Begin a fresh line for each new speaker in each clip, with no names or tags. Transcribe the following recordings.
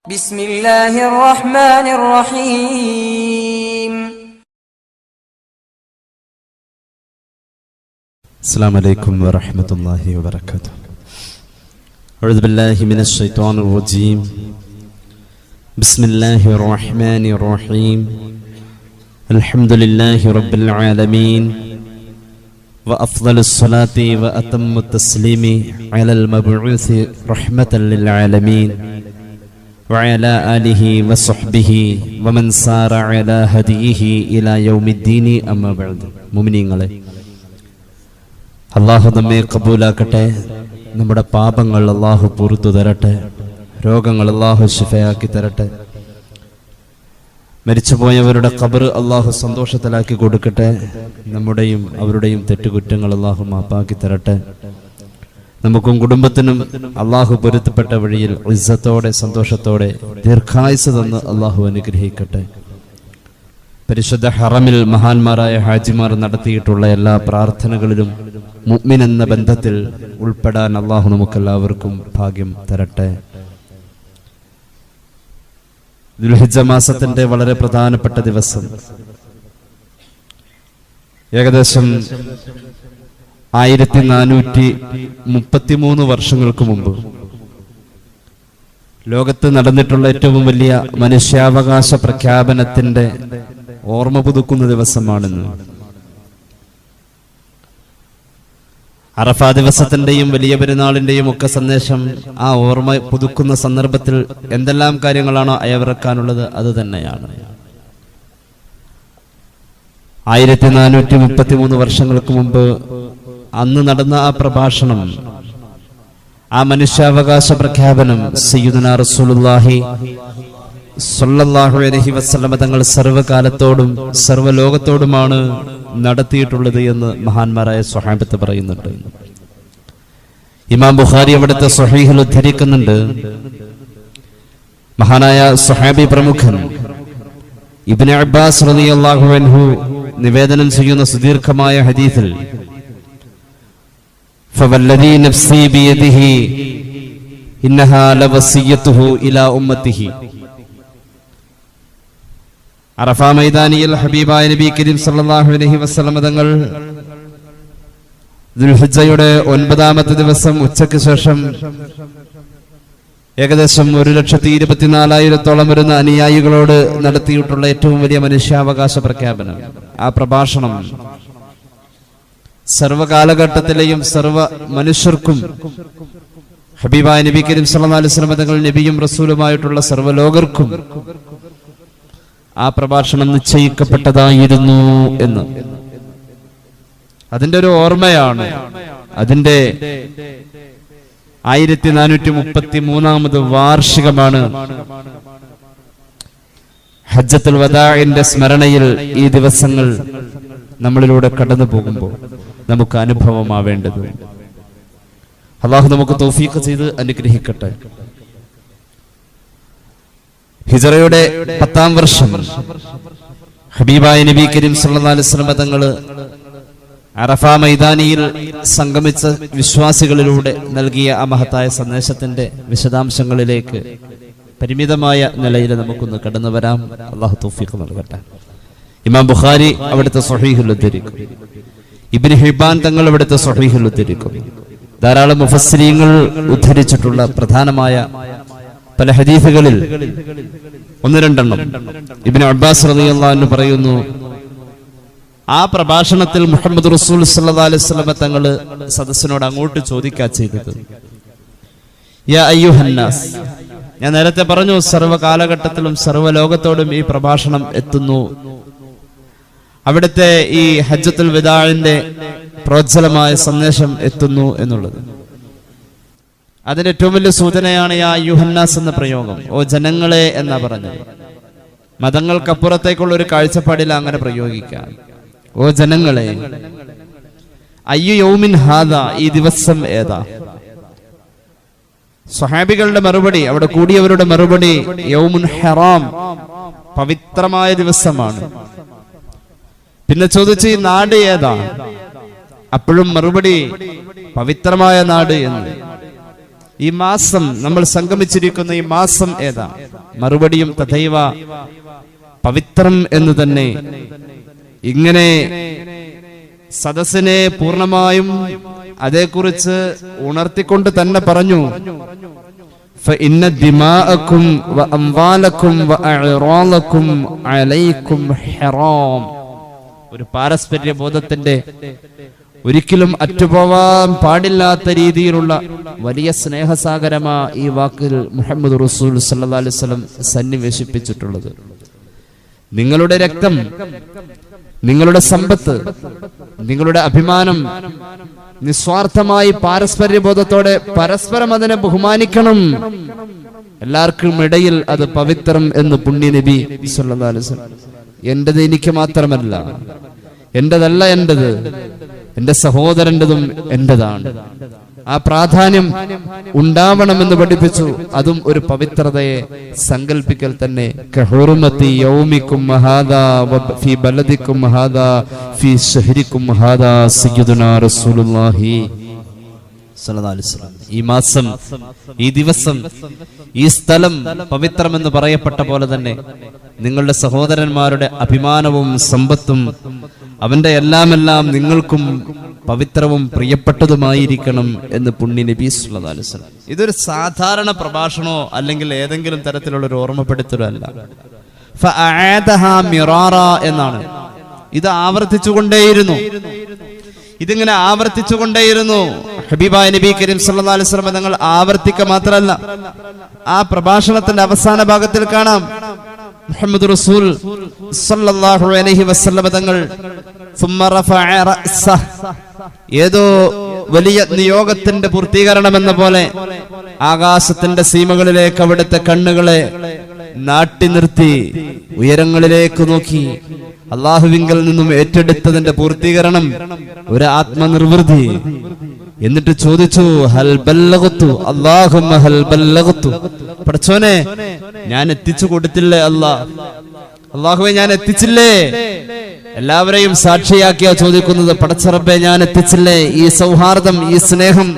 بسم الله الرحمن الرحيم.
السلام عليكم ورحمة الله وبركاته. أعوذ بالله من الشيطان الرجيم. بسم الله الرحمن الرحيم. الحمد لله رب العالمين وأفضل الصلاة وأتم التسليم على المبعوث رحمة للعالمين وعلى آله وصحبه ومن سار على هديه إلى يوم الدين. أما بعد. മുഅ്മിനീങ്ങളെ, അല്ലാഹു നമ്മെ കബൂലാക്കട്ടെ. നമ്മുടെ പാപങ്ങൾ അല്ലാഹു പുറത്തു തരട്ടെ. രോഗങ്ങൾ അല്ലാഹു ശിഫയാക്കി തരട്ടെ. മരിച്ചുപോയവരുടെ ഖബർ അല്ലാഹു സന്തോഷത്തിലാക്കി കൊടുക്കട്ടെ. നമ്മുടെയും അവരുടെയും തെറ്റുകുറ്റങ്ങൾ അല്ലാഹു മാപ്പാക്കി തരട്ടെ. നമുക്കും കുടുംബത്തിനും അല്ലാഹു പൊരുത്തപ്പെട്ട വഴിയിൽ ഇസ്സത്തോടെ സന്തോഷത്തോടെ ദീർഘായുസ്സ് തന്ന് അല്ലാഹു അനുഗ്രഹിക്കട്ടെ. പരിശുദ്ധ ഹറമിൽ മഹാന്മാരായ ഹാജിമാർ നടത്തിയിട്ടുള്ള എല്ലാ പ്രാർത്ഥനകളിലും മുഅ്മിൻ എന്ന ബന്ധത്തിൽ ഉൾപ്പെടാൻ അല്ലാഹു നമുക്കെല്ലാവർക്കും ഭാഗ്യം തരട്ടെ. ദുൽഹിജ്ജ മാസത്തിന്റെ വളരെ പ്രധാനപ്പെട്ട ദിവസം, ഏകദേശം 1433 വർഷങ്ങൾക്ക് മുമ്പ് ലോകത്ത് നടന്നിട്ടുള്ള ഏറ്റവും വലിയ മനുഷ്യാവകാശ പ്രഖ്യാപനത്തിന്റെ ഓർമ്മ പുതുക്കുന്ന ദിവസമാണെന്ന്. അറഫാ ദിവസത്തിന്റെയും വലിയ പെരുന്നാളിന്റെയും ഒക്കെ സന്ദേശം ആ ഓർമ്മ പുതുക്കുന്ന സന്ദർഭത്തിൽ എന്തെല്ലാം കാര്യങ്ങളാണോ അയവിറക്കാനുള്ളത് അത് തന്നെയാണ്. 1433 വർഷങ്ങൾക്ക് മുമ്പ് അന്ന് നടന്ന ആ പ്രഭാഷണം, ആ മനുഷ്യാവകാശ പ്രഖ്യാപനം സയ്യിദുനാ റസൂലുള്ളാഹി സ്വല്ലല്ലാഹു അലൈഹി വസല്ലമ തങ്ങൾ സർവ്വകാലത്തോടും സർവ്വലോകത്തോടുമാണ് നടത്തിയിട്ടുള്ളത് എന്ന് മഹാന്മാരായ സ്വഹാബത്ത് പറയുന്നുണ്ട്. ഇമാം ബുഖാരി അവിടുത്തെ സ്വഹീഹിൽ ഉദ്ധരിക്കുന്നുണ്ട്. മഹാനായ സ്വഹാബി പ്രമുഖൻ ഇബ്നു അബ്ബാസ് റളിയല്ലാഹു അൻഹു നിവേദനം ചെയ്യുന്ന സുദീർഘമായ ഹദീസിൽ, ഫവല്ലദീ നഫ്സി ബിയദിഹി ഇന്നഹാ ലവസിയ്യതുഹു ഇലാ ഉമ്മത്തിഹി. അറഫാ മൈതാനിയിൽ ഹബീബായ നബി കരീം സല്ലല്ലാഹു അലൈഹി വസല്ലം തങ്ങൾ ദുൽഹിജ്ജയുടെ 9ാമത്തെ ദിവസം ഉച്ചയ്ക്ക് ശേഷം ഏകദേശം 1,24,000 വരുന്ന അനുയായികളോട് നടത്തിയിട്ടുള്ള ഏറ്റവും വലിയ മനുഷ്യാവകാശ പ്രഖ്യാപനം, ആ പ്രഭാഷണം സർവ്വകാലഘട്ടത്തിലെയും സർവ്വ മനുഷ്യർക്കും ഹബീബായ നബി കരീം സല്ലല്ലാഹു അലൈഹി വസല്ലം തങ്ങൾ നബിയും റസൂലുമായിട്ടുള്ള സർവ്വലോകർക്കും ആ പ്രഭാഷണം നിശ്ചയിക്കപ്പെട്ടതായിരുന്നു എന്ന്. അതിന്റെ ഒരു ഓർമ്മയാണ്. അതിന്റെ 1433ാമത് വാർഷികമാണ്. ഹജ്ജത്തുൽ വദാഇന്റെ സ്മരണയിൽ ഈ ദിവസങ്ങൾ നമ്മളിലൂടെ കടന്നു പോകുമ്പോൾ നമുക്ക് അനുഭവമാവേണ്ടത്. അല്ലാഹു നമുക്ക് തൗഫീഖ് ചെയ്ത് അനുഗ്രഹിക്കട്ടെ. ഹിജറയുടെ 10ാം വർഷം ഹബീബായ നബി കരീം സല്ലല്ലാഹു അലൈഹി വസല്ലം തങ്ങള് അറഫാ മൈതാനിയിൽ സംഗമിച്ച വിശ്വാസികളിലൂടെ നൽകിയ ആ മഹത്തായ സന്ദേശത്തിന്റെ വിശദാംശങ്ങളിലേക്ക് പരിമിതമായ നിലയിൽ നമുക്കൊന്ന് കടന്നു വരാം. അല്ലാഹു തൗഫീഖ് നൽകട്ടെ. ഇമാം ബുഖാരി അവിടുത്തെ സ്വഹീഹിൽ ഉദ്ധരിക്കും. ഇബ്നു ഹിബ്ബാൻ തങ്ങൾ അവിടുത്തെ സ്വഹീഹിൽ ഉദ്ധരിക്കും. ധാരാളം മുഫസ്സിരീങ്ങൾ ഉദ്ധരിച്ചിട്ടുള്ള പ്രധാനമായ പല ഹദീസുകളിൽ ഒന്ന് രണ്ടെണ്ണം ഇബ്നു അബ്ബാസ് റളിയല്ലാഹു അൻഹു പറയുന്നു, ആ പ്രഭാഷണത്തിൽ മുഹമ്മദ് റസൂൽ സല്ലല്ലാഹു അലൈഹി വസല്ലം തങ്ങൾ സദസ്സിനോട് അങ്ങോട്ട് ചോദിക്കാ ചെയ്തത്, യാ അയ്യുഹന്നാസ്, ഞാൻ നേരത്തെ പറഞ്ഞു സർവ്വകാലഘട്ടത്തിലും സർവ്വലോകത്തോടും ഈ പ്രഭാഷണം എത്തുന്നു. അവിടുത്തെ ഈ ഹജ്ജത്തുൽ വദാഇന്റെ പ്രോജ്വലമായ സന്ദേശം എത്തുന്നു എന്നുള്ളത്. അതിന്റെ ഏറ്റവും വലിയ സൂചനയാണ് യാ അയ്യുഹന്നാസ് എന്ന പ്രയോഗം. ഓ ജനങ്ങളെ എന്നാ പറഞ്ഞത്. മതങ്ങൾക്കപ്പുറത്തേക്കുള്ള ഒരു കാഴ്ചപ്പാടിൽ അങ്ങനെ പ്രയോഗിക്കാം. ഓ ജനങ്ങളെ, അയ്യു യൗമിൻ ഹാദാ, ഈ ദിവസം ഏതാ? സ്വഹാബികളുടെ മറുപടി, അവിടെ കൂടിയവരുടെ മറുപടി, യൗമുൻ ഹറാം, പവിത്രമായ ദിവസമാണ്. പിന്നെ ചോദിച്ചു, ഈ നാട് ഏതാ? അപ്പോഴും മറുപടി, പവിത്രമായ നാട് എന്ന്. ഈ മാസം നമ്മൾ സംഗമിച്ചിരിക്കുന്ന ഈ മാസം ഏതാ? മറുപടിയും തഥൈവ പവിത്രം എന്ന് തന്നെ ഇങ്ങനെ സദസ്സിനെ പൂർണ്ണമായും അതേക്കുറിച്ച് ഉണർത്തിക്കൊണ്ട് തന്നെ പറഞ്ഞു. فإن دماءكم وأموالكم وأعراضكم عليكم حرام. ഒരു പാരസ്പര്യ ബോധത്തിന്റെ ഒരിക്കലും അറ്റുപോവാൻ പാടില്ലാത്ത രീതിയിലുള്ള വലിയ സ്നേഹസാഗരമാ ഈ വാക്കിൽ മുഹമ്മദ് റസൂൽ സല്ലല്ലാഹു അലൈഹി വസല്ലം സന്നിവേശിപ്പിച്ചിട്ടുള്ളത്. നിങ്ങളുടെ രക്തം, നിങ്ങളുടെ സമ്പത്ത്, നിങ്ങളുടെ അഭിമാനം നിസ്വാർത്ഥമായി പാരസ്പര്യ ബോധത്തോടെ പരസ്പരം അതിനെ ബഹുമാനിക്കണം. എല്ലാവർക്കും ഇടയിൽ അത് പവിത്രം എന്ന് പുണ്യ നബി സല്ലല്ലാഹു അലൈഹി വസല്ലം. എന്റേത് എനിക്ക് മാത്രമല്ല, എന്റേതല്ല എന്റേത്, എന്റെ സഹോദരന്റെതും എന്റേതാണ്. ആ പ്രാധാന്യം ഉണ്ടാവണമെന്ന് പഠിപ്പിച്ചു. അതും ഒരു പവിത്രതയെ സങ്കല്പിക്കൽ തന്നെ. കഹുർമത്തി യൗമിക്കും ഹാദാ ഫീ ബലദിക്കും ഹാദാ ഫീ ശഹരിക്കും ഹാദാ സയ്യിദുനാ റസൂലുള്ളാഹി സല്ലല്ലാഹു അലൈഹി വസല്ലം. ഈ മാസം, ഈ ദിവസം, ഈ സ്ഥലം പവിത്രമെന്ന് പറയപ്പെട്ട പോലെ തന്നെ നിങ്ങളുടെ സഹോദരന്മാരുടെ അഭിമാനവും സമ്പത്തും അവന്റെ എല്ലാമെല്ലാം നിങ്ങൾക്കും പവിത്രവും പ്രിയപ്പെട്ടതുമായിരിക്കണം എന്ന് പുണ്യ നബി സല്ലല്ലാഹു അലൈഹി വസല്ലം. ഇതൊരു സാധാരണ പ്രഭാഷണമോ അല്ലെങ്കിൽ ഏതെങ്കിലും തരത്തിലുള്ള ഒരു ഓർമ്മപ്പെടുത്തലോ അല്ല. ഫഅഅദഹാ മിറാറ എന്നാണ്. ഇത് ആവർത്തിച്ചുകൊണ്ടേയിരുന്നു. ഇതിങ്ങനെ ആവർത്തിച്ചുകൊണ്ടേയിരുന്നു. ഹബീബായ നബി കരീം സല്ലല്ലാഹു അലൈഹി വസല്ലം തങ്ങൾ ആവർത്തിക്കുക മാത്രമല്ല, ആ പ്രഭാഷണത്തിന്റെ അവസാന ഭാഗത്തിൽ കാണാം മുഹമ്മദ് റസൂൽ സല്ലല്ലാഹു അലൈഹി വസല്ലം തങ്ങൾ ഏതോ വലിയ നിയോഗത്തിന്റെ പൂർത്തീകരണം എന്ന പോലെ ആകാശത്തിന്റെ സീമകളിലേക്ക് അവിടുത്തെ കണ്ണുകളെ നാട്ടി നിർത്തി ഉയരങ്ങളിലേക്ക് നോക്കി. അള്ളാഹുവിങ്കൽ നിന്നും ഏറ്റെടുത്തതിന്റെ പൂർത്തീകരണം, ഒരു ആത്മനിർവൃതി. എന്നിട്ട് ചോദിച്ചു, ഹൽ ബല്ലഗതു അല്ലാഹുമ്മ ഹൽ ബല്ലഗതു. പടച്ചോനെ, ഞാൻ എത്തിച്ചു കൊടുത്തില്ലേ അല്ലാഹുവേ, ഞാൻ എത്തിച്ചില്ലേ? എല്ലാവരെയും സാക്ഷിയാക്കിയാ ചോദിക്കുന്നത്, പടച്ചറബ്ബേ ഞാൻ എത്തിച്ചില്ലേ? ഈ സൗഹാർദ്ദം, ഈ സ്നേഹം,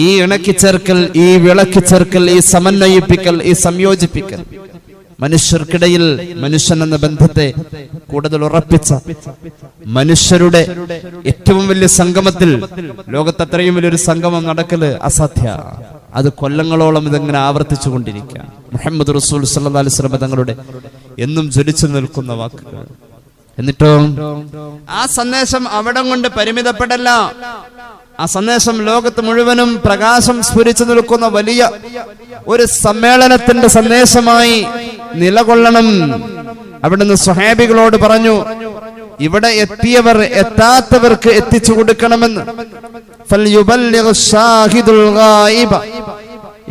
ഈ ഇണക്കിച്ചേർക്കൽ, ഈ വിളക്കിച്ചേർക്കൽ, ഈ സമന്വയിപ്പിക്കൽ, ഈ സംയോജിപ്പിക്കൽ, മനുഷ്യർക്കിടയിൽ മനുഷ്യൻ എന്ന ബന്ധത്തെ കൂടുതൽ ഉറപ്പിച്ച മനുഷ്യരുടെ ഏറ്റവും വലിയ സംഗമത്തിൽ, ലോകത്ത് അത്രയും വലിയൊരു സംഗമം നടക്കല് അസാധ്യ. അത് കൊല്ലങ്ങളോളം ഇതെങ്ങനെ ആവർത്തിച്ചു കൊണ്ടിരിക്കുക. മുഹമ്മദ് റസൂൽ സല്ലല്ലാഹു അലൈഹി വസല്ലം തങ്ങളുടെ എന്നും ജ്വലിച്ചു നിൽക്കുന്ന വാക്കുകൾ. എന്നിട്ടോ ആ സന്ദേശം അവിടം കൊണ്ട് പരിമിതപ്പെടല്ല. ആ സന്ദേശം ലോകത്ത് മുഴുവനും പ്രകാശം സ്ഫുരിച്ചു നിൽക്കുന്ന വലിയ ഒരു സമ്മേളനത്തിന്റെ സന്ദേശമായി നിലകൊള്ളണം. അവിടുന്ന് സ്വഹാബികളോട് പറഞ്ഞു, ഇവിടെ എത്തിയവർ എത്താത്തവർക്ക് എത്തിച്ചു കൊടുക്കണമെന്ന്.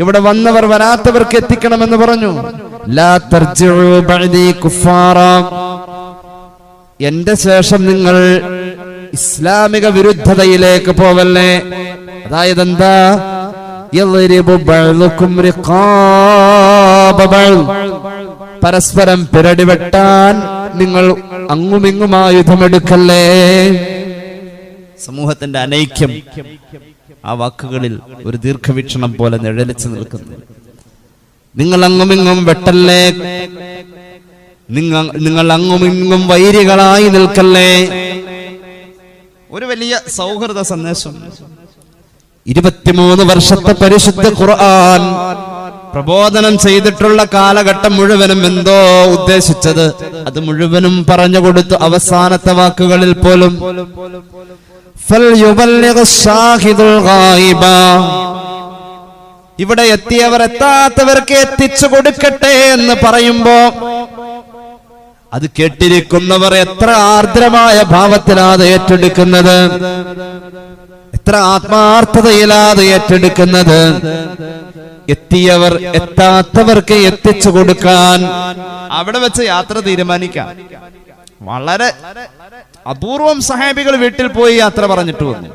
ഇവിടെ വന്നവർ വരാത്തവർക്ക് എത്തിക്കണമെന്ന് പറഞ്ഞു. ലാ തർജിഉ ബഅദി കുഫാറ. എന്റെ ശേഷം നിങ്ങൾ ഇസ്ലാമിക വിരുദ്ധതയിലേക്ക് പോവല്ലേ. അതായത് എന്താ? പരസ്പരം പിരടി വെട്ടാൻ നിങ്ങൾ അങ്ങുമിങ്ങും ആയുധമെടുക്കല്ലേ. സമൂഹത്തിന്റെ അനൈക്യം ആ വാക്കുകളിൽ ഒരു ദീർഘവീക്ഷണം പോലെ നിഴലിച്ചു നിൽക്കുന്നു. നിങ്ങൾ അങ്ങുമിങ്ങും വെട്ടല്ലേ, നിങ്ങൾ അങ്ങുമിങ്ങും വൈരികളായി നിൽക്കല്ലേ. ഒരു വലിയ സൗഹൃദ സന്ദേശം. 23 വർഷത്തെ പരിശുദ്ധ ഖുർആൻ പ്രബോധനം ചെയ്തിട്ടുള്ള കാലഘട്ടം മുഴുവനും എന്തോ ഉദ്ദേശിച്ചത് അത് മുഴുവനും പറഞ്ഞു കൊടുത്തു. അവസാനത്തെ വാക്കുകളിൽ പോലും ഇവിടെ എത്തിയവർ എത്താത്തവർക്ക് എത്തിച്ചു കൊടുക്കട്ടെ എന്ന് പറയുമ്പോ അത് കേട്ടിരിക്കുന്നവർ എത്ര ആർദ്രമായ ഭാവത്തിലാതെ ഏറ്റെടുക്കുന്നത്, എത്ര ആത്മാർത്ഥതയിലാതെ ഏറ്റെടുക്കുന്നത്. എത്തിയവർ എത്താത്തവർക്ക് എത്തിച്ചു കൊടുക്കാൻ അവിടെ വെച്ച് യാത്ര തീരുമാനിക്കാം. വളരെ അപൂർവം സഹാബികൾ വീട്ടിൽ പോയി യാത്ര പറഞ്ഞിട്ട് വന്നു.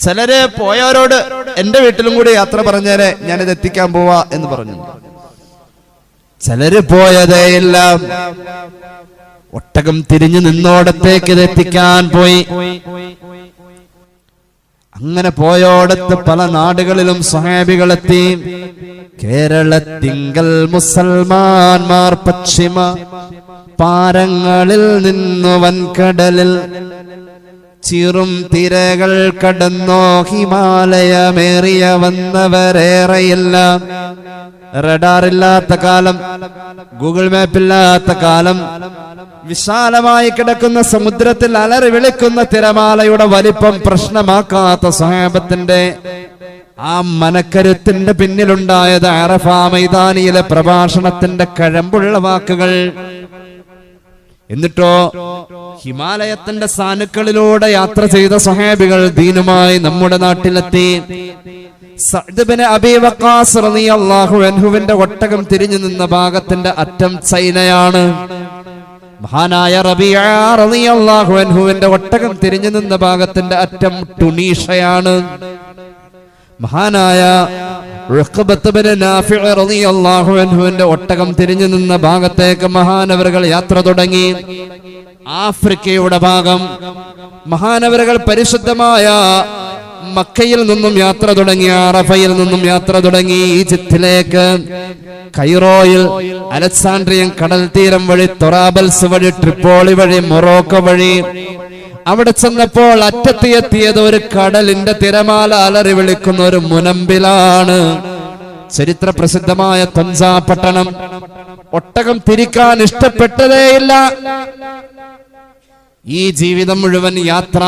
ചിലര് പോയവരോട് എന്റെ വീട്ടിലും കൂടി യാത്ര പറഞ്ഞേരെ, ഞാനിത് എത്തിക്കാൻ പോവാ എന്ന് പറഞ്ഞു. ചിലര് പോയതേയില്ല, ഒട്ടകം തിരിഞ്ഞു നിന്നോടത്തേക്ക് ഇത് എത്തിക്കാൻ പോയി. അങ്ങനെ പോയോടത്ത് പല നാടുകളിലും സ്വഹാബികളെത്തി. കേരളത്തിങ്കൽ മുസൽമാന്മാർ പശ്ചിമ പാരങ്ങളിൽ നിന്നു വൻകടലിൽ ചീറും തിരകൾ കടന്നോ ഹിമാലയമേറിയ വന്നവരേറെയില്ല. റഡാറില്ലാത്ത കാലം, ഗൂഗിൾ മാപ്പില്ലാത്ത കാലം, വിശാലമായി കിടക്കുന്ന സമുദ്രത്തിൽ അലറി വിളിക്കുന്ന തിരമാലയുടെ വലിപ്പം പ്രശ്നമാക്കാത്ത സ്വഹാബത്തിന്റെ ആ മനക്കരുത്തിന്റെ പിന്നിലുണ്ടായത് അറഫ മൈതാനിയിലെ പ്രഭാഷണത്തിന്റെ കഴമ്പുള്ള വാക്കുകൾ. എന്നിട്ടോ ഹിമാലയത്തിന്റെ സാനുക്കളിലൂടെ യാത്ര ചെയ്ത സ്വഹാബികൾ ദീനുമായി നമ്മുടെ നാട്ടിലെത്തി. സഅദ് ബിൻ അബീ വഖാസ് റളിയല്ലാഹു അൻഹുവിന്റെ ഒട്ടകം തിരിഞ്ഞു നിന്ന ഭാഗത്തിന്റെ അറ്റം ചൈനയാണ്. മഹാനായ റബീഅ റളിയല്ലാഹു അൻഹുവിന്റെ ഒട്ടകം തിരിഞ്ഞു നിന്ന ഭാഗത്തിന്റെ അറ്റം ടുണീഷ്യയാണ്. മഹാനായ ഉഖബത്ത് ബിൻ നാഫിഅ റളിയല്ലാഹു അൻഹുവിന്റെ ഒട്ടകം തിരിഞ്ഞു നിന്ന ഭാഗത്തേക്ക് മഹാനവറുകൾ യാത്ര തുടങ്ങി. ആഫ്രിക്കയുടെ ഭാഗം. മഹാനവറുകൾ പരിശുദ്ധമായ മക്കയിൽ നിന്നും യാത്ര തുടങ്ങി, അറഫയിൽ നിന്നും യാത്ര തുടങ്ങി ഈജിപ്തിലേക്ക്. കൈറോയിൽ അലക്സാണ്ട്രിയൻ കടൽ തീരം വഴി, തൊറാബൽസ് വഴി, ട്രിപ്പോളി വഴി, മൊറോക്കോ വഴി അവിടെ ചെന്നപ്പോൾ അറ്റത്തെത്തിയത് ഒരു കടലിന്റെ തിരമാല അലറി വിളിക്കുന്ന ഒരു മുനമ്പിലാണ്. ചരിത്ര പ്രസിദ്ധമായ തഞ്ചാ പട്ടണം. ഒട്ടകം തിരിക്കാൻ ഇഷ്ടപ്പെട്ടതേയില്ല. ഈ ജീവിതം മുഴുവൻ യാത്ര,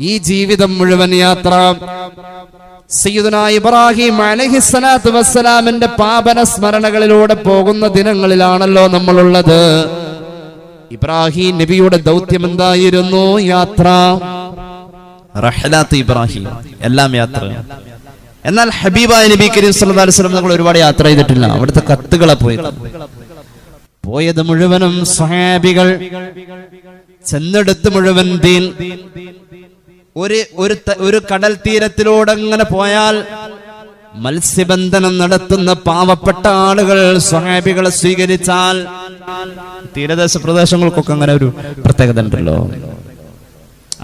ഈ ജീവിതം മുഴുവൻ യാത്ര. സയ്യിദുനാ ഇബ്രാഹിം അലൈഹിസ്സലാത്തു വസ്സലാമിന്റെ പാപന സ്മരണകളിലൂടെ പോകുന്ന ദിനങ്ങളിലാണല്ലോ നമ്മളുള്ളത്. ഇബ്രാഹിം നബിയുടെ ദൗത്യം എന്തായിരുന്നു? യാത്ര. റഹ്ലാത്ത് ഇബ്രാഹിം, എല്ലാം യാത്ര. എന്നാൽ ഹബീബായ നബി കരീം സല്ലല്ലാഹു അലൈഹി വസല്ലം നമ്മൾ ഒരുപാട് യാത്ര ചെയ്തിട്ടില്ല. അവിടുത്തെ കത്തുകളെ പോയത് മുഴുവനും സ്വഹാബികൾ. ചെന്നെടുത്ത് മുഴുവൻ ദീൻ. ഒരു കടൽ തീരത്തിലൂടെ അങ്ങനെ പോയാൽ മത്സ്യബന്ധനം നടത്തുന്ന പാവപ്പെട്ട ആളുകൾ സ്വഹാബികളെ സ്വീകരിച്ചാൽ, തീരദേശ പ്രദേശങ്ങൾക്കൊക്കെ അങ്ങനെ ഒരു പ്രത്യേകത ഉണ്ടല്ലോ,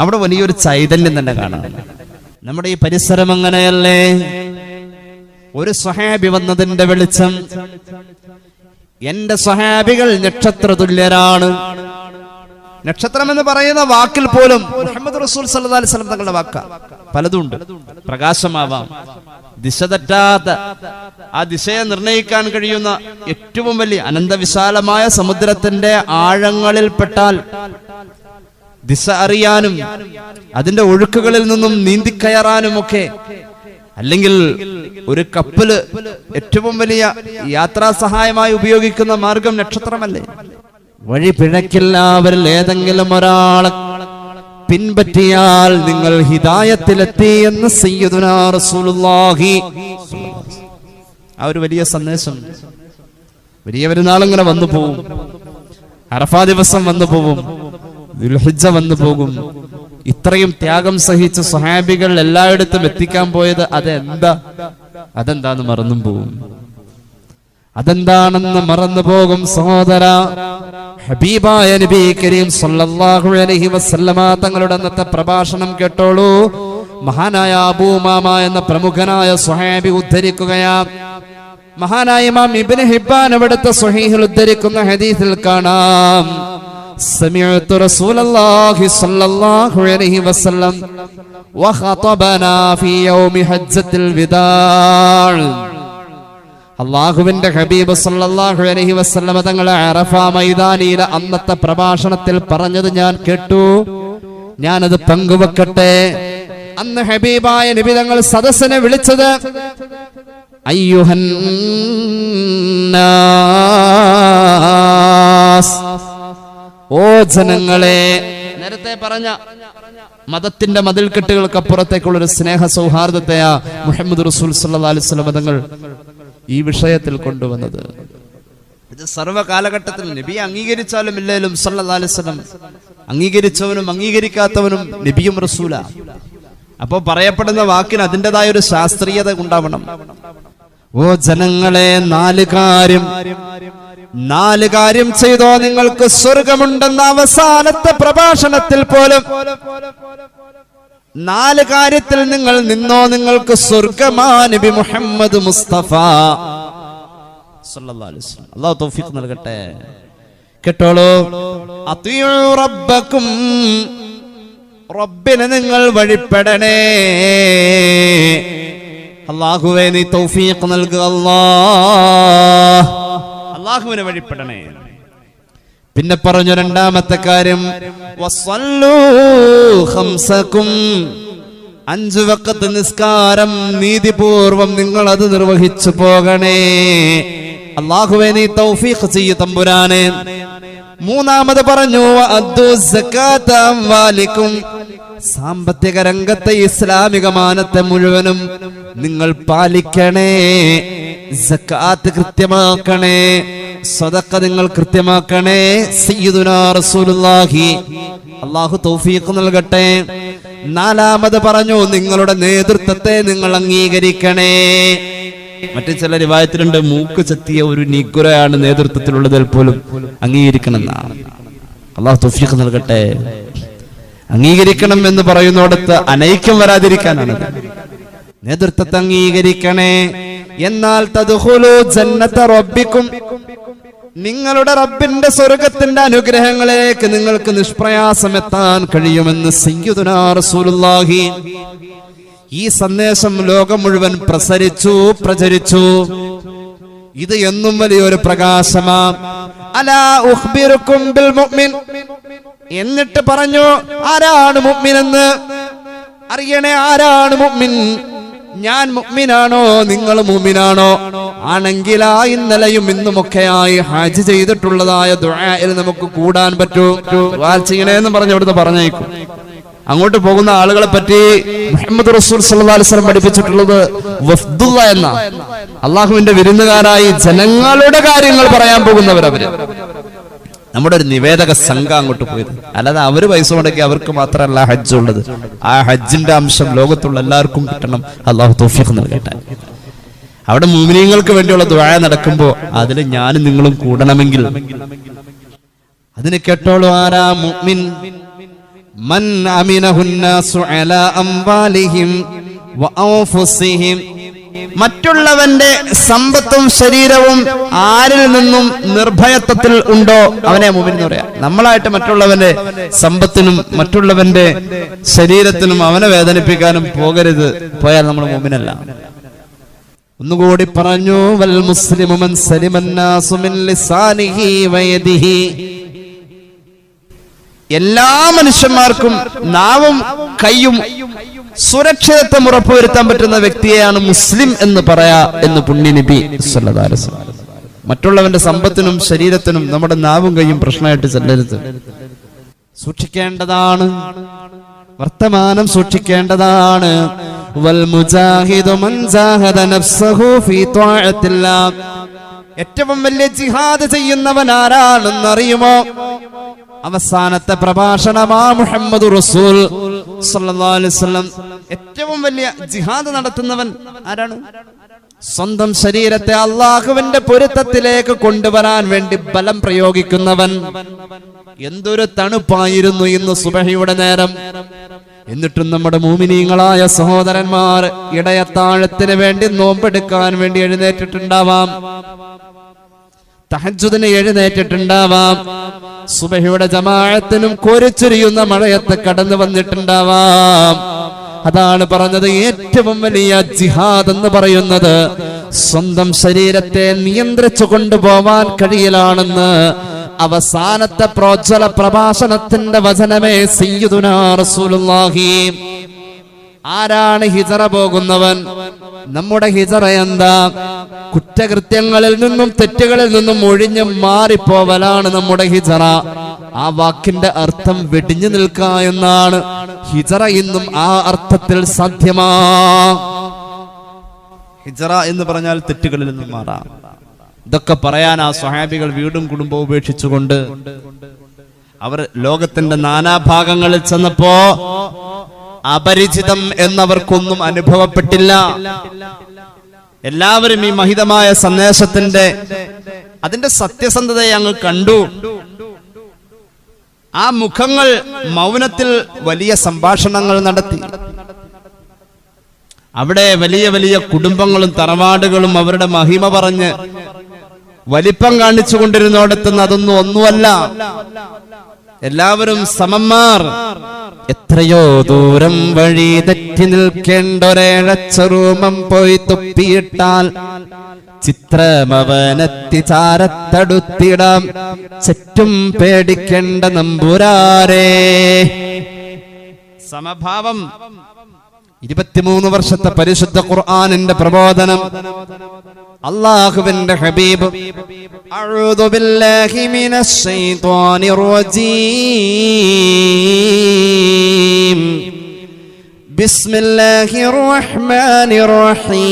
അവിടെ വലിയൊരു ചൈതന്യം തന്നെ കാണാം. നമ്മുടെ ഈ പരിസരം അങ്ങനെയല്ലേ? ഒരു സ്വഹാബി വന്നതിന്റെ വെളിച്ചം. എന്റെ സ്വഹാബികൾ നക്ഷത്ര തുല്യരാണ്. നക്ഷത്രം എന്ന് പറയുന്ന വാക്കിൽ പോലും മുഹമ്മദ് റസൂൽ സല്ലല്ലാഹു അലൈഹി വസല്ലം തങ്ങളുടെ വാക്ക പലതുണ്ട്. പ്രകാശമാവാം, ദിശ തെറ്റാത്ത, ആ ദിശയെ നിർണയിക്കാൻ കഴിയുന്ന ഏറ്റവും വലിയ അനന്തവിശാലമായ സമുദ്രത്തിന്റെ ആഴങ്ങളിൽ പെട്ടാൽ ദിശ അറിയാനും അതിന്റെ ഒഴുക്കുകളിൽ നിന്നും നീന്തിക്കയറാനും ഒക്കെ, അല്ലെങ്കിൽ ഒരു കപ്പല് ഏറ്റവും വലിയ യാത്രാ സഹായമായി ഉപയോഗിക്കുന്ന മാർഗം നക്ഷത്രമല്ലേ? വഴി പിഴക്കില്ലാവരിൽ ഏതെങ്കിലും ഒരാളെ പിൻപറ്റിയാൽ നിങ്ങൾ ഹിദായത്തിലെത്തി എന്ന് സയ്യിദുനാ റസൂലുള്ളാഹി. ആ ഒരു വലിയ സന്ദേശം വലിയ പെരുന്നാളിങ്ങനെ വന്നു പോകും, അറഫാ ദിവസം വന്നു പോകും, ദുൽഹിജ്ജ വന്നു പോകും. ഇത്രയും ത്യാഗം സഹിച്ച സ്വഹാബികൾ എല്ലായിടത്തും എത്തിക്കാൻ പോയത് അതെന്താന്ന് മറന്നും പോകും. അതെന്താണെന്ന് മറന്നു പോകും സഹോദര. ഹബീബായ നബി കരീം സല്ലല്ലാഹു അലൈഹി വസല്ലമ തങ്ങളുടെ അന്നത്തെ പ്രഭാഷണം കേട്ടോളൂ. മഹാനായ അബൂ ഉമാമ എന്ന പ്രമുഖനായ സ്വഹാബി ഉദ്ധരിക്കുകയാ. മഹാനായ ഇമാം ഇബ്നു ഹിബ്ബാൻ അവിടുത്തെ സ്വഹീഹിൽ ഉദ്ധരിക്കുന്ന ഹദീസിൽ കാണാം, സമിഅതു റസൂലല്ലാഹി സ്വല്ലല്ലാഹു അലൈഹി വസല്ലം വഖതബനാ ഫീ യൗമി ഹജ്ജത്തുൽ വിദാ. അല്ലാഹുവിന്റെ ഹബീബ് സല്ലല്ലാഹു അലൈഹി വസല്ലം തങ്ങളെ അറഫ മൈതാനിയിലെ അന്നത്തെ പ്രഭാഷണത്തിൽ പറഞ്ഞത് ഞാൻ കേട്ടു. ഞാനത് പങ്കുവെക്കട്ടെ. അന്ന് ഹബീബായ നബി തങ്ങൾ സദസ്സിനെ വിളിച്ചത് അയ്യുഹന്നാസ്, ഓ ജനങ്ങളെ. നേരത്തെ പറഞ്ഞ മതത്തിന്റെ മതിൽക്കെട്ടുകൾക്കപ്പുറത്തേക്കുള്ള ഒരു സ്നേഹ സൗഹാർദ്ദത്തെയാ മുഹമ്മദ് റസൂൽ സല്ലല്ലാഹു അലൈഹി വസല്ലം തങ്ങൾ ഈ വിഷയത്തിൽ കൊണ്ടുവന്നത്. ഇത് സർവ്വ കാലഘട്ടത്തിൽ നബി അംഗീകരിച്ചാലും ഇല്ലേലും സല്ലല്ലാഹു അലൈഹി വസല്ലം അംഗീകരിച്ചവനും അംഗീകരിക്കാത്തവനും നബിയും റസൂലാ. അപ്പോ പറയപ്പെടുന്ന വാക്കിന് അതിൻ്റെതായ ഒരു ശാസ്ത്രീയത ഉണ്ടാവണം. ഓ ജനങ്ങളെ, നാല് കാര്യം ചെയ്തോ നിങ്ങൾക്ക് സ്വർഗമുണ്ടെന്ന അവസാനത്തെ പ്രഭാഷണത്തിൽ പോലും 4 കാര്യത്തിൽ നിങ്ങൾ നിന്നോ, നിങ്ങൾക്ക് സ്വർഗ്ഗമാ നബി മുഹമ്മദ് മുസ്തഫ സല്ലല്ലാഹു അലൈഹി വസല്ലം. അല്ലാഹു തൗഫീഖ് നൽകട്ടെ. കേട്ടോളൂ. അത്തിയു റബ്ബക്കും, റബ്ബിനെ നിങ്ങൾ വഴിപ്പെടണേ. അല്ലാഹുവേ നീ തൗഫീഖ് നൽകുക. അല്ലാഹുവിനെ വഴിപ്പെടണേ. പിന്നെ പറഞ്ഞു രണ്ടാമത്തെ കാര്യം, വസല്ലൂ ഖംസകും, 5 വഖത്ത് നിസ്കാരം നീതിപൂർവം നിങ്ങൾ അത് നിർവഹിച്ചു പോകണേ. അല്ലാഹുവേ നീ തൗഫീഖ് ചെയ്യ് തമ്പുരാനെ. മൂന്നാമത് പറഞ്ഞു വഅദ്ദു സകാത അംവാലിക്കും, സാമ്പത്തിക രംഗത്തെ ഇസ്ലാമിക മാനത്തെ മുഴുവനും നിങ്ങൾ പാലിക്കണേ. സകാത്ത് കൃത്യമാക്കണേ, സദഖ നിങ്ങൾ കൃത്യമാക്കണേ. സയ്യിദുനാ റസൂലുള്ളാഹി, അല്ലാഹു തൗഫീഖ് നൽകട്ടെ. നാലാമത് പറഞ്ഞു നിങ്ങളുടെ നേതൃത്വത്തെ നിങ്ങൾ അംഗീകരിക്കണേ. മറ്റു ചില റിവായത്തിലുണ്ട് മൂക്ക് ചെത്തിയ ഒരു നിഗുരയാണ് നേതൃത്വത്തിലുള്ളതിൽ പോലും അംഗീകരിക്കണമെന്നാണ്. അല്ലാഹു തൗഫീഖ് നൽകട്ടെ. അംഗീകരിക്കണം എന്ന് പറയുന്നിടത്ത് അനൈക്യം വരാതിരിക്കാനാണ്. നേതൃത്വത്തെ അംഗീകരിക്കണേ. എന്നാൽ തദ്ഖുലു ജന്നത റബ്ബിക്കും, നിങ്ങളുടെ റബ്ബിന്റെ സ്വർഗത്തിന്റെ അനുഗ്രഹങ്ങളിലേക്ക് നിങ്ങൾക്ക് നിഷ്പ്രയാസം എത്താൻ കഴിയുമെന്ന് സയ്യിദുനാ റസൂലുള്ളാഹി. ഈ സന്ദേശം ലോകം മുഴുവൻ പ്രചരിച്ചു. ഇത് എന്നും വലിയൊരു പ്രകാശമാണ്. അലാ ഉഖ്ബിറുക്കും ബിൽ മുഅ്മിൻ, എന്നിട്ട് പറഞ്ഞു ആരാണ് മുഅ്മിൻ എന്ന് അറിയണേ. ആരാണ് മുഅ്മിൻ? ഞാൻ മുഅ്മിനാണോ, നിങ്ങൾ മുഅ്മിനാണോ? ആണെങ്കിൽ ഇന്നലെയും ഇന്നുമൊക്കെയായി ഹജ്ജ് ചെയ്തിട്ടുള്ളതായ ദുആയിൽ നമുക്ക് കൂടാൻ പറ്റൂ. ദുആ ചെയ്യണേന്ന് പറഞ്ഞു അവിടുന്ന് പറഞ്ഞേക്കും. അങ്ങോട്ട് പോകുന്ന ആളുകളെ പറ്റി മുഹമ്മദ് റസൂൽ സല്ലല്ലാഹു അലൈഹി വസല്ലം പഠിപ്പിച്ചിട്ടുള്ളത് വഫ്ദുള്ള എന്ന, അള്ളാഹുവിന്റെ വിരുന്നുകാരായി ജനങ്ങളുടെ കാര്യങ്ങൾ പറയാൻ പോകുന്നവരവര്. നമ്മുടെ ഒരു നിവേദക സംഘം അങ്ങോട്ട് പോയത്, അല്ലാതെ അവര് പൈസ മുടക്കി അവർക്ക് മാത്രമല്ല ഹജ്ജ് ഉള്ളത്. ആ ഹജ്ജിന്റെ അംശം ലോകത്തുള്ള എല്ലാവർക്കും കിട്ടണം. അല്ലാഹു തൗഫീഖ് നൽകട്ടെ. അവിടെ മുഅ്മിനീങ്ങൾക്ക് വേണ്ടിയുള്ള ദുആ നടക്കുമ്പോ അതിൽ ഞാനും നിങ്ങളും കൂടണമെങ്കിൽ അതിന് കേട്ടോളൂ. ആരാ മുഅ്മിൻ? മൻ അമിനഹുന്നാസു അലാ അംവാലിഹിം വഅൻഫുസിഹിം, മറ്റുള്ളവന്റെ സമ്പത്തും ശരീരവും ആരിൽ നിന്നും നിർഭയത്വത്തിൽ ഉണ്ടോ അവനെ മുഅ്മിൻ എന്ന് പറയാം. നമ്മളായിട്ട് മറ്റുള്ളവന്റെ സമ്പത്തിനും മറ്റുള്ളവന്റെ ശരീരത്തിനും അവനെ വേദനിപ്പിക്കാനും പോകരുത്. പോയാൽ നമ്മൾ മുഅ്മിനല്ല. ഒന്നുകൂടി പറഞ്ഞു, വൽ മുസ്ലിമു മൻ സലിമന്നാസു മിൻ ലിസാനിഹി വയദിഹി, എല്ലാ മനുഷ്യന്മാർക്കും നാവും കൈയും സുരക്ഷിതത്വം ഉറപ്പുവരുത്താൻ പറ്റുന്ന വ്യക്തിയെയാണ് മുസ്ലിം എന്ന് പറയാ എന്ന് പുണ്യ നബി സല്ലല്ലാഹു അലൈഹി വസല്ലം. മറ്റുള്ളവന്റെ സമ്പത്തിനും ശരീരത്തിനും നമ്മുടെ നാവും കൈയും പ്രശ്നമായിട്ട് ചെല്ലരുത്. സൂക്ഷിക്കേണ്ടതാണ്, വർത്തമാനം സൂക്ഷിക്കേണ്ടതാണ്. വൽ മുജാഹിദു മൻ ജാഹദ നഫ്സഹു ഫീ ത്വാഅത്തില്ലാഹ്, ഏറ്റവും വലിയ ജിഹാദ് ചെയ്യുന്നവൻ ആരാണെന്ന് അറിയുമോ? അവസാനത്തെ പ്രഭാഷണമാ മുഹമ്മദ് റസൂൽ സല്ലല്ലാഹു അലൈഹി വസല്ലം. ഏറ്റവും വലിയ ജിഹാദ് നടത്തുന്നവൻ ആരാണ്? സ്വന്തം ശരീരത്തെ അള്ളാഹുവിന്റെ പൊരുത്തത്തിലേക്ക് കൊണ്ടുവരാൻ വേണ്ടി ബലം പ്രയോഗിക്കുന്നവൻ. എന്തൊരു തണുപ്പായിരുന്നു ഇന്ന് സുബഹിയുടെ നേരം. എന്നിട്ടും നമ്മുടെ മുഅ്മിനീങ്ങളായ സഹോദരന്മാർ ഇടയത്താഴത്തിന് വേണ്ടി നോമ്പെടുക്കാൻ വേണ്ടി എഴുന്നേറ്റിട്ടുണ്ടാവാം, തഹജ്ജുദിന് എഴുന്നേറ്റിട്ടുണ്ടാവാം, സുബഹിയുടെ ജമാഅത്തിനും കോരിച്ചൊരിയുന്ന മഴയത്ത് കടന്നു വന്നിട്ടുണ്ടാവാം. അതാണ് പറഞ്ഞത്, ഏറ്റവും വലിയ ജിഹാദ് എന്ന് പറയുന്നത് സ്വന്തം ശരീരത്തെ നിയന്ത്രിച്ചു കൊണ്ടുപോവാൻ കഴിയലാണെന്ന് അവസാനത്തെ പ്രോജ്വല പ്രഭാഷണത്തിന്റെ വചനമേ സയ്യിദുനാ റസൂലുള്ളാഹി. ആരാണ് ഹിജറ പോകുന്നവൻ? നമ്മുടെ ഹിജറ എന്താ? കുറ്റകൃത്യങ്ങളിൽ നിന്നും തെറ്റുകളിൽ നിന്നും ഒഴിഞ്ഞു മാറിപ്പോവലാണ് നമ്മുടെ ഹിജറ. ആ വാക്കിന്റെ അർത്ഥം വെടിഞ്ഞു നിൽക്കുക എന്നാണ്. ഹിജറ ഇന്നും ആ അർത്ഥത്തിൽ സാധ്യമാ. ഹിജറ എന്ന് പറഞ്ഞാൽ തെറ്റുകളിൽ നിന്നും മാറാം. ഇതൊക്കെ പറയാൻ ആ സ്വഹാബികൾ വീടും കുടുംബവും ഉപേക്ഷിച്ചുകൊണ്ട് അവർ ലോകത്തിന്റെ നാനാഭാഗങ്ങളിൽ ചെന്നപ്പോ അപരിചിതം എന്നവർക്കൊന്നും അനുഭവപ്പെട്ടില്ല. എല്ലാവരും ഈ മഹിതമായ സന്ദേശത്തിന്റെ അതിന്റെ സത്യസന്ധതയെ അങ്ങ് കണ്ടു. ആ മുഖങ്ങൾ മൗനത്തിൽ വലിയ സംഭാഷണങ്ങൾ നടത്തി. അവിടെ വലിയ വലിയ കുടുംബങ്ങളും തറവാടുകളും അവരുടെ മഹിമ പറഞ്ഞ് വലിപ്പം കാണിച്ചു കൊണ്ടിരുന്നോടത്തുനിന്ന് അതൊന്നും ഒന്നുമല്ല. എല്ലാവരും സമന്മാർ. എത്രയോ ദൂരം വഴി തെറ്റി നിൽക്കേണ്ടൊരേഴച്ചറൂമം പോയി തുപ്പിയിട്ടാൽ ചിത്രമവനെത്തി ചാരത്തടുത്തിടാം ചുറ്റും പേടിക്കേണ്ട നമ്പുരാരേ. സമഭാവം. 23 വർഷത്തെ പരിശുദ്ധ ഖുർആനിന്റെ പ്രബോധനം. അല്ലാഹുവിന്റെ ഹബീബ് അഊദു ബില്ലാഹി മിനശ് ശൈത്വാനിർ റജീം ബിസ്മില്ലാഹിർ റഹ്മാനിർ റഹീം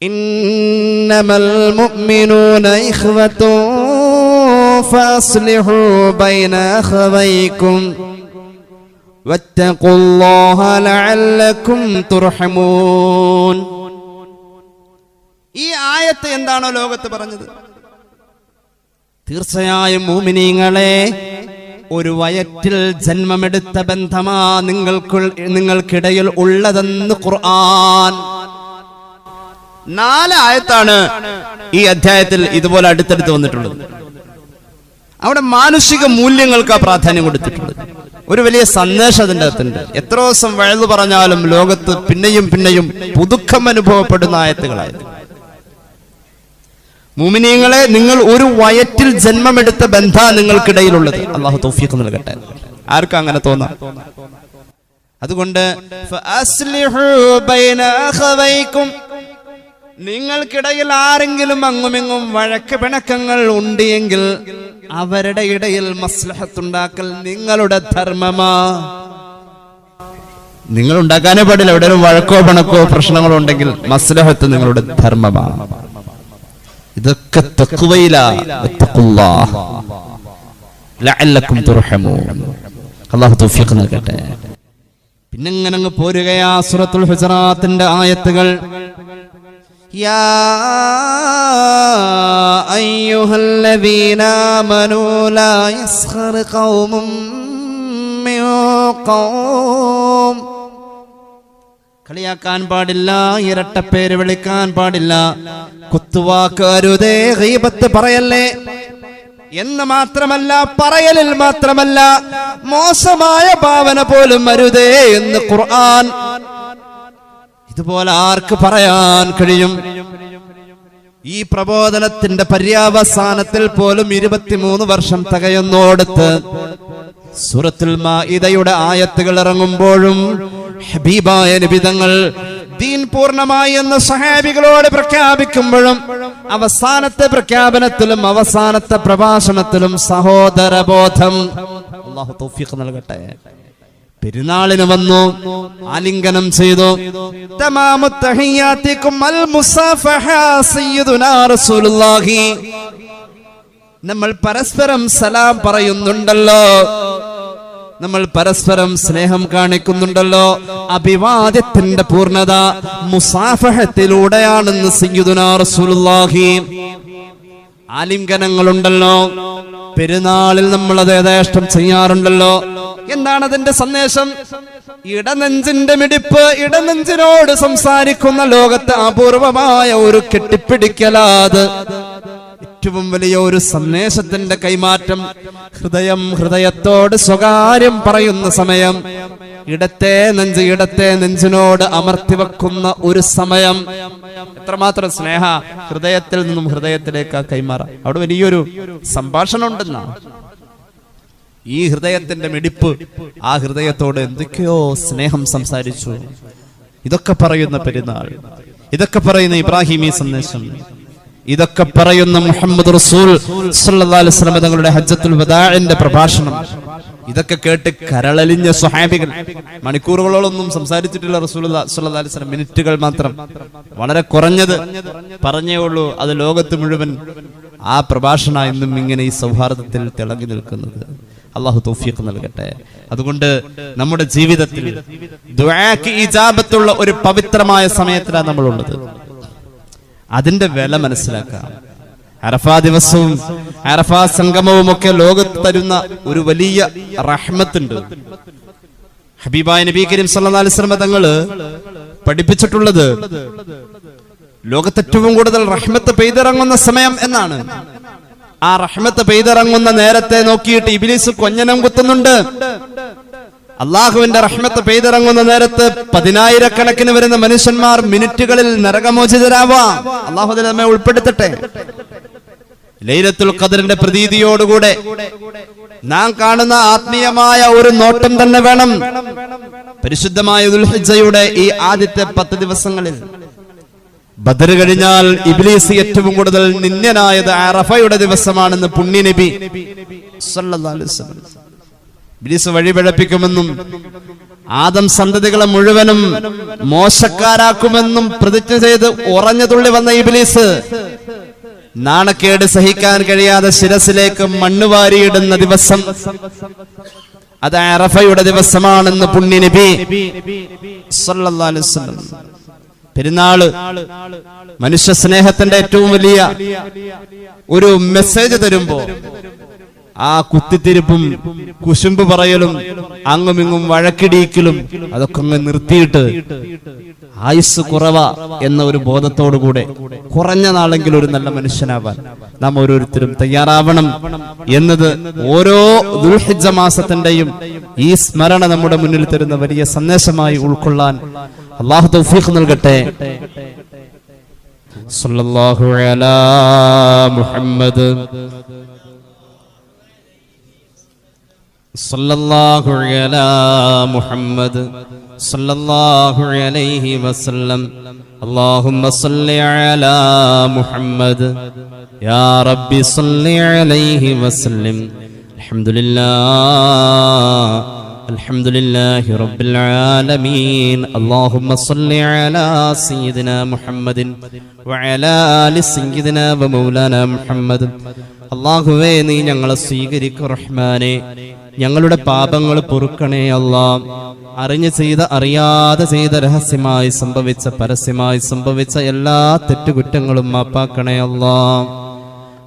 ഇന്നമൽ മുഅ്മിനൂന ഇഖ്വത്തുൻ فأصلحوا بين أخويكم واتقوا الله لعلكم ترحمون. ഈ ആയത്ത് എന്താണോ ലോകത്ത് പറഞ്ഞത്? തീർച്ചയായും മുഅ്മിനീങ്ങളെ, ഒരു വയറ്റിൽ ജന്മമെടുത്ത ബന്ധമാ നിങ്ങൾക്കിടയിൽ ഉള്ളതെന്ന് ഖുർആൻ. 4 ആയത്താണ് ഈ അധ്യായത്തിൽ ഇതുപോലെ അടുത്തടുത്ത് വന്നിട്ടുള്ളത്. അവിടെ മാനുഷിക മൂല്യങ്ങൾക്ക് പ്രാധാന്യം കൊടുത്തിട്ടുണ്ട്. ഒരു വലിയ സന്ദേശം അതിൻ്റെ അകത്തുണ്ട്. എത്ര ദിവസം വഴുതു പറഞ്ഞാലും ലോകത്ത് പിന്നെയും പിന്നെയും പുതുക്കം അനുഭവപ്പെടുന്ന ആയത്തുകളായത്. മുഅ്മിനീങ്ങളെ, നിങ്ങൾ ഒരു വയറ്റിൽ ജന്മമെടുത്ത ബന്ധാ നിങ്ങൾക്കിടയിലുള്ളത്. അല്ലാഹു തൗഫീഖ് നൽകട്ടെ. ആർക്കും അങ്ങനെ തോന്നാം. അതുകൊണ്ട് ഫഅസ്ലിഹു ബൈന അഖവൈക്കും, നിങ്ങൾക്കിടയിൽ ആരെങ്കിലും അങ്ങുമിങ്ങും വഴക്ക് പിണക്കങ്ങൾ ഉണ്ട് എങ്കിൽ അവരുടെ ഇടയിൽ മസ്ലഹത്തുണ്ടാക്കൽ നിങ്ങളുടെ ധർമ്മമാ. നിങ്ങൾ ഉണ്ടാക്കാനേ പാടില്ല. എവിടെയും വഴക്കോ പിണക്കോ പ്രശ്നങ്ങളോ ഉണ്ടെങ്കിൽ മസ്ലഹത്ത് നിങ്ങളുടെ ധർമ്മമാ. ഇതൊക്കെ തഖ്വയിലാ. വത്തഖുല്ലാഹ് ലഅല്ലക്കും തുർഹമൂൻ. അല്ലാഹു തൗഫീഖ് നൽകട്ടെ. പിന്നെ ഇങ്ങനെ അങ്ങ് പോരുകയാ സൂറത്തുൽ ഹുജറാത്തിന്റെ ആയത്തുകൾ. يا أيها الذين آمنوا لا يسخر قوم من قوم. കളിയാക്കാൻ പാടില്ല, ഇരട്ടപ്പേര് വിളിക്കാൻ പാടില്ല, കുത്തുവാക്കരുതേ, ഗീബത്ത് പറയല്ലേ എന്ന് മാത്രമല്ല, പറയലിൽ മാത്രമല്ല, മോശമായ ഭാവന പോലും അരുതേ എന്ന് ഖുർആൻ. ഇതുപോലെ ആർക്ക് പറയാൻ കഴിയും? ഈ പ്രബോധനത്തിന്റെ പര്യാവസാനത്തിൽ പോലും 23 വർഷം തികയുന്നോടത്ത് സൂറത്തുൽ മാഇദയുടെ ആയത്തുകൾ ഇറങ്ങുമ്പോഴും ഹബീബായ നബി തങ്ങൾ ദീൻ പൂർണ്ണമായി എന്ന് സഹാബികളോട് പ്രഖ്യാപിക്കുമ്പോഴും അവസാനത്തെ പ്രഖ്യാപനത്തിലും അവസാനത്തെ പ്രഭാഷണത്തിലും സഹോദരബോധം. അല്ലാഹു തൗഫീഖ് നൽകട്ടെ. പെരുന്നാളിന് വന്നു, ആലിംഗനം ചെയ്തു. തമാമു തഹിയ്യാത്തിക്കും അൽ മുസാഫഹ സയ്യിദുനാ റസൂലുള്ളാഹി. നമ്മൾ പരസ്പരം സലാം പറയുന്നുണ്ടല്ലോ, നമ്മൾ പരസ്പരം സ്നേഹം കാണിക്കുന്നുണ്ടല്ലോ. അഭിവാദ്യത്തിന്റെ പൂർണ്ണത മുസാഫഹത്തിലൂടെയാണെന്ന് സയ്യിദുനാ റസൂലുള്ളാഹി. ആലിംഗനങ്ങളുണ്ടല്ലോ, പെരുന്നാളിൽ നമ്മൾ അത് യഥേഷ്ടം ചെയ്യാറുണ്ടല്ലോ. എന്താണ് അതിന്റെ സന്ദേശം? ഇടനെഞ്ചിന്റെ മിടിപ്പ്, ഇടനെഞ്ചിനോട് സംസാരിക്കുന്ന ലോകത്ത് അപൂർവമായ ഒരു കെട്ടിപ്പിടിക്കലാത് ഏറ്റവും വലിയ ഒരു സന്ദേശത്തിന്റെ കൈമാറ്റം. ഹൃദയം ഹൃദയത്തോട് സ്വകാര്യം പറയുന്ന സമയം, ഇടത്തെ നെഞ്ചിനോട് അമർത്തിവെക്കുന്ന ഒരു സമയം. എത്രമാത്രം സ്നേഹ ഹൃദയത്തിൽ നിന്നും ഹൃദയത്തിലേക്ക് കൈമാറാം. അവിടെ വലിയൊരു സംഭാഷണം ഉണ്ടെന്ന ഈ ഹൃദയത്തിന്റെ മിടിപ്പ്, ആ ഹൃദയത്തോട് എന്തൊക്കെയോ സ്നേഹം സംസാരിച്ചു. ഇതൊക്കെ പറയുന്ന പെരുന്നാൾ, ഇതൊക്കെ പറയുന്ന ഇബ്രാഹിമി സന്ദേശം, ഇതൊക്കെ പറയുന്ന മുഹമ്മദ് റസൂൽ സല്ലല്ലാഹു അലൈഹി വസല്ലം തങ്ങളുടെ ഹജ്ജത്തുൽ വദാഇന്റെ പ്രഭാഷണം. ഇതൊക്കെ കേട്ട് കരളലിഞ്ഞ സ്വഹാബികൾ. മണിക്കൂറുകളോളൊന്നും സംസാരിച്ചിട്ടില്ല റസൂലുള്ളാഹി സ്വല്ലല്ലാഹു അലൈഹി വസല്ലം, മിനിറ്റുകൾ മാത്രം, വളരെ കുറഞ്ഞത് പറഞ്ഞേ ഉള്ളൂ. അത് ലോകത്ത് മുഴുവൻ ആ പ്രഭാഷണ ഇന്നും ഇങ്ങനെ ഈ സൗഹാർദ്ദത്തിൽ തിളങ്ങി നിൽക്കുന്നത്. അല്ലാഹു തൗഫീഖ് നൽകട്ടെ. അതുകൊണ്ട് നമ്മുടെ ജീവിതത്തിൽ ദുആക്ക് ഇജാബത്തുള്ള ഒരു പവിത്രമായ സമയത്തിലാണ് നമ്മളുള്ളത്. അതിന്റെ വില മനസ്സിലാക്കാം. അറഫാ ദിവസവും അറഫാ സംഗമവും ഒക്കെ ലോകത്ത് തരുന്ന ഒരു വലിയ റഹ്മത്തുണ്ട്. ഹബീബായ നബി കരീം സല്ലല്ലാഹു അലൈഹി വസല്ലം തങ്ങൾ പഠിപ്പിച്ചിട്ടുള്ളത് ലോകത്ത് ഏറ്റവും കൂടുതൽ റഹ്മത്ത് പെയ്തിറങ്ങുന്ന സമയം എന്നാണ്. ആ റഹ്മത്ത് പെയ്തിറങ്ങുന്ന നേരത്തെ നോക്കിയിട്ട് ഇബ്ലീസ് കൊഞ്ഞനം കുത്തുന്നുണ്ട്. അള്ളാഹുവിന്റെ റഹ്മത്ത് പെയ്തിറങ്ങുന്ന നേരത്ത് 10,000 വരുന്ന മനുഷ്യന്മാർ മിനിറ്റുകളിൽ നരകമോചിതരാവാം. അള്ളാഹു അതിൽ നമ്മെ ഉൾപ്പെടുത്തട്ടെ. ലൈലത്തുൽ ഖദറിന്റെ പ്രതീതിയോടുകൂടെ നാം കാണുന്ന ആത്മീയമായ ഒരു നോട്ടം തന്നെ വേണം പരിശുദ്ധമായ ദുൽഹിജ്ജയുടെ ഈ ആദ്യത്തെ 10 ദിവസങ്ങളിൽ. ബദർ കഴിഞ്ഞാൽ ഇബ്ലീസ് ഏറ്റവും കൂടുതൽ നിന്ദ്യനായത് അറഫയുടെ ദിവസമാണെന്ന് പുണ്യ നബി സല്ലല്ലാഹു അലൈഹി വസല്ലം. ഇബ്ലീസ് വഴിപിഴപ്പിക്കുമെന്നും ആദം സന്തതികളെ മുഴുവനും മോശക്കാരാക്കുമെന്നും പ്രതിജ്ഞ ചെയ്ത് ഉറഞ്ഞു തുള്ളി വന്ന ഇബ്ലീസ് നാണക്കേട് സഹിക്കാൻ കഴിയാതെ ശിരസിലേക്ക് മണ്ണ് വാരിയിടുന്ന ദിവസം അത് അറഫയുടെ ദിവസമാണെന്ന് പുണ്യ നബി സല്ലല്ലാഹു അലൈഹി വസല്ലം. പെരുന്നാള് മനുഷ്യ സ്നേഹത്തിന്റെ ഏറ്റവും വലിയ ഒരു മെസ്സേജ് തരുമ്പോ ആ കുത്തിത്തിരിപ്പും കുശുമ്പ് പറയലും അങ്ങുമിങ്ങും വഴക്കിടിക്കലും അതൊക്കെ അങ്ങ് നിർത്തിയിട്ട് ആയുസ് കുറവ എന്ന ഒരു ബോധത്തോടുകൂടെ കുറഞ്ഞ നാളെങ്കിലും ഒരു നല്ല മനുഷ്യനാവാൻ നാം ഓരോരുത്തരും തയ്യാറാവണം എന്നത് ഓരോ ദുൽഹിജ്ജ മാസത്തിന്റെയും ഈ സ്മരണ നമ്മുടെ മുന്നിൽ തരുന്ന വലിയ സന്ദേശമായി ഉൾക്കൊള്ളാൻ അല്ലാഹു തൗഫീഖ് നൽകട്ടെ. സല്ലല്ലാഹു അലാ മുഹമ്മദ് സല്ലല്ലാഹു അലാ മുഹമ്മദ് സല്ലല്ലാഹു അലൈഹി വസല്ലം. അല്ലാഹുമ്മ സല്ലി അലാ മുഹമ്മദ് യാ റബ്ബി സല്ലി അലൈഹി വസല്ലം. അൽഹംദുലില്ലാഹി റബ്ബിൽ ആലമീൻ. അല്ലാഹുമ്മ സല്ലി അലാ സയ്യിദിനാ മുഹമ്മദിൻ വഅലാ ആലി സയ്യിദിനാ വമൗലാനാ മുഹമ്മദ്. അല്ലാഹുവേ, നീ ഞങ്ങളെ സ്വീകരിക്കൂ റഹ്മാനേ. ഞങ്ങളുടെ പാപങ്ങൾ പൊറുക്കണേ അല്ലാഹ്. അറിഞ്ഞു ചെയ്ത അറിയാതെ ചെയ്ത രഹസ്യമായി സംഭവിച്ച പരസ്യമായി സംഭവിച്ച എല്ലാ തെറ്റുകുറ്റങ്ങളും മാപ്പാക്കണേ അല്ലാഹ്.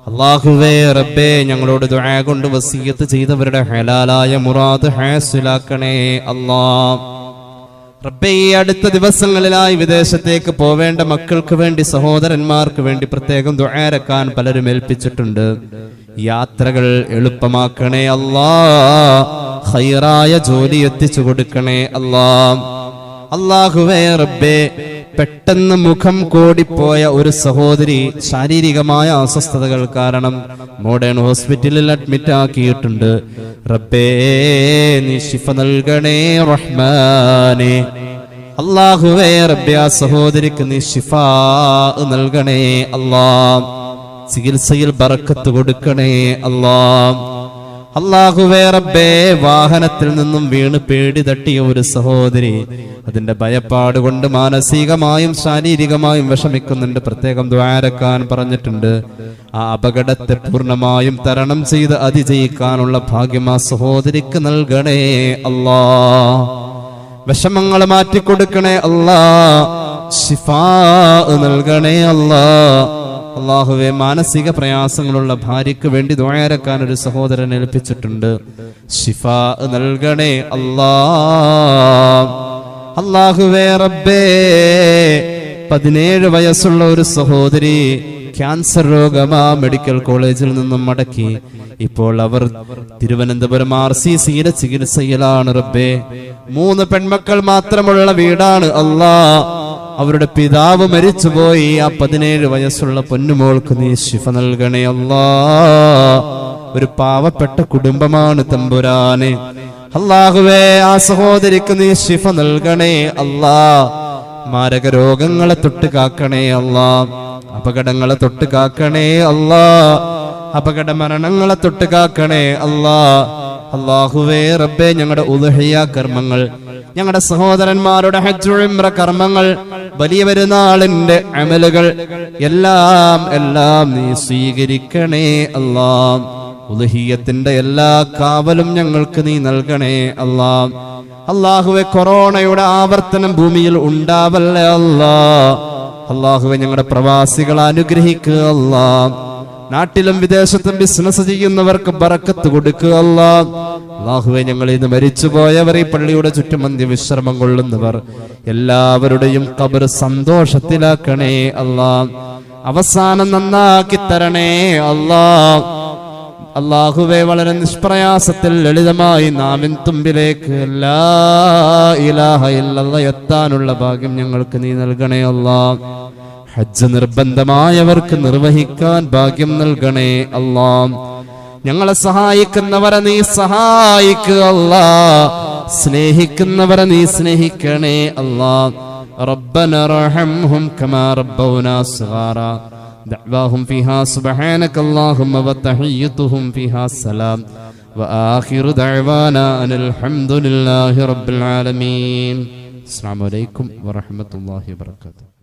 അല്ലാഹുവേ റബ്ബേ, ഞങ്ങളോട് ദുആ കൊണ്ട് വസിയത്ത് ചെയ്തവരുടെ ഹലാലായ മുറാദ് ഹാസിലാക്കണേ അല്ലാഹ്. റബ്ബേ, ഈ അടുത്ത ദിവസങ്ങളിലായി വിദേശത്തേക്ക് പോവേണ്ട മക്കൾക്ക് വേണ്ടി സഹോദരന്മാർക്ക് വേണ്ടി പ്രത്യേകം ദുആരക്കാൻ പലരും ഏൽപ്പിച്ചിട്ടുണ്ട്. യാത്രകൾ എളുപ്പമാക്കണേ അല്ലാഹ്. ഖൈറായ ജോലി എത്തിച്ചു കൊടുക്കണേ അല്ലാഹ്. അല്ലാഹുവേ റബ്ബേ, പെട്ടെന്ന് മുഖം കോടിപ്പോയ ഒരു സഹോദരി ശാരീരികമായ അസ്വസ്ഥതകൾ കാരണം മോഡേൺ ഹോസ്പിറ്റലിൽ അഡ്മിറ്റ് ആക്കിയിട്ടുണ്ട്. റബ്ബേ, നീ ശിഫ നൽകണേ റഹ്മാനേ. അല്ലാഹുവേ റബ്ബേ, ആ സഹോദരിക്ക് നീ ശിഫ നൽകണേ അല്ലാഹ്. ചികിത്സയിൽ ബറക്കത്ത് കൊടുക്കണേ അല്ലാഹ്. അല്ലാഹുവേ റബ്ബേ, വാഹനത്തിൽ നിന്നും വീണ് പേടി തട്ടിയ ഒരു സഹോദരി അതിന്റെ ഭയപ്പാട് കൊണ്ട് മാനസികമായും ശാരീരികമായും വിഷമിക്കുന്നുണ്ട്. പ്രത്യേകം ദ്വാരക്കാൻ പറഞ്ഞിട്ടുണ്ട്. ആ അപകടത്തെ പൂർണ്ണമായും തരണം ചെയ്ത് അതിജയിക്കാനുള്ള ഭാഗ്യം ആ സഹോദരിക്ക് നൽകണേ അല്ലാഹ്. വിഷമങ്ങൾ മാറ്റിക്കൊടുക്കണേ അല്ലാഹ്. ശിഫാ നൽകണേ അല്ലാഹ്. അല്ലാഹുവേ, മാനസിക പ്രയാസങ്ങളുള്ള ഭാര്യയ്ക്ക് വേണ്ടി ദുആരക്കാൻ ഒരു സഹോദരൻ ഏൽപ്പിച്ചിട്ടുണ്ട്. ശിഫാ നൽകണേ അല്ലാഹ്. അല്ലാഹുവേ റബ്ബേ, 17 വയസ്സുള്ള ഒരു സഹോദരി ക്യാൻസർ രോഗമാ മെഡിക്കൽ കോളേജിൽ നിന്നും മടക്കി. ഇപ്പോൾ അവർ തിരുവനന്തപുരം RCCയുടെ ചികിത്സയിലാണ്. റബ്ബേ, 3 പെൺമക്കൾ മാത്രമുള്ള വീടാണ് അല്ലാഹ്. അവരുടെ പിതാവ് മരിച്ചുപോയി. ആ 17 വയസ്സുള്ള പൊന്നുമോൾക്ക് നീ ശിഫ നൽകണേ അല്ലാഹ്. ഒരു പാവപ്പെട്ട കുടുംബമാണ് തമ്പുരാനെ. അല്ലാഹുവേ, ആ സഹോദരിക്ക് നീ ശിഫ നൽകണേ അല്ലാഹ്. മാരക രോഗങ്ങളെ തൊട്ട് കാക്കണേ അല്ലാഹ്. അപകടങ്ങളെ തൊട്ട് കാക്കണേ അല്ലാഹ്. അപകട മരണങ്ങളെ തൊട്ട് കാക്കണേ അല്ലാഹ്. അല്ലാഹുവേ റബ്ബേ, ഞങ്ങളുടെ ഉദ്ഹിയ കർമ്മങ്ങൾ, ഞങ്ങളുടെ സഹോദരന്മാരുടെ ഹജ്ജ് ഉംറ കർമ്മങ്ങൾ, വലിയ പെരുന്നാളിന്റെ അമലുകൾ എല്ലാം നീ സ്വീകരിക്കണേ അല്ലാഹ്. ഉദ്ഹിയത്തിന്റെ എല്ലാ കാവലും ഞങ്ങൾക്ക് നീ നൽകണേ അല്ലാഹ്. അല്ലാഹുവേ, കൊറോണയുടെ ആവർത്തനം ഭൂമിയിൽ ഉണ്ടാവല്ലേ അല്ലാഹ്. അല്ലാഹുവേ, ഞങ്ങളുടെ പ്രവാസികളെ അനുഗ്രഹിക്കുക അല്ലാഹ്. നാട്ടിലും വിദേശത്തും ബിസിനസ് ചെയ്യുന്നവർക്ക് ബറക്കത്ത് കൊടുക്കുക അല്ലാഹ്. അല്ലാഹുവേ, ഞങ്ങളിൽ നിന്ന് മരിച്ചുപോയവർ, ഈ പള്ളിയുടെ ചുറ്റുമന്തി വിശ്രമം കൊള്ളുന്നവർ എല്ലാവരുടെയും ഖബർ സന്തോഷത്തിലാക്കണേ അല്ലാഹ്. അവസാനം നന്നാക്കി തരണേ അല്ലാഹ്. അല്ലാഹുവേ, വളരെ നിഷ്പ്രയാസത്തിൽ ലളിതമായി നാവിൻ തുമ്പിലേക്ക് ലാ ഇലാഹ ഇല്ലല്ലാഹ് എത്താനുള്ള ഭാഗ്യം ഞങ്ങൾക്ക് നീ നൽകണേ അല്ലാഹ്. ഹജ്ജ് നിർബന്ധമായവർക്ക് നിർവഹിക്കാൻ ഭാഗ്യം നൽകണേ അല്ലാഹ്. ഞങ്ങളെ സഹായിക്കുന്നവരെ നീ സഹായിക്കുക അല്ലാഹ്. സ്നേഹിക്കുന്നവരെ നീ സ്നേഹിക്കണേ അല്ലാഹ്. റബ്ബനാ റഹംഹും കമാ റബ്ബൗനാ സഗാറാ ദഅവാഹും ഫീഹാ സുബ്ഹാനകല്ലാഹുമ്മ വതഹിയ്യതുഹും ഫീഹാ സലാം വആഖിറു ദഅവാനാ അനിൽ ഹംദുലില്ലാഹി റബ്ബിൽ ആലമീൻ. അസ്സലാമു അലൈക്കും വറഹ്മത്തുള്ളാഹി വബറകാതുഹു.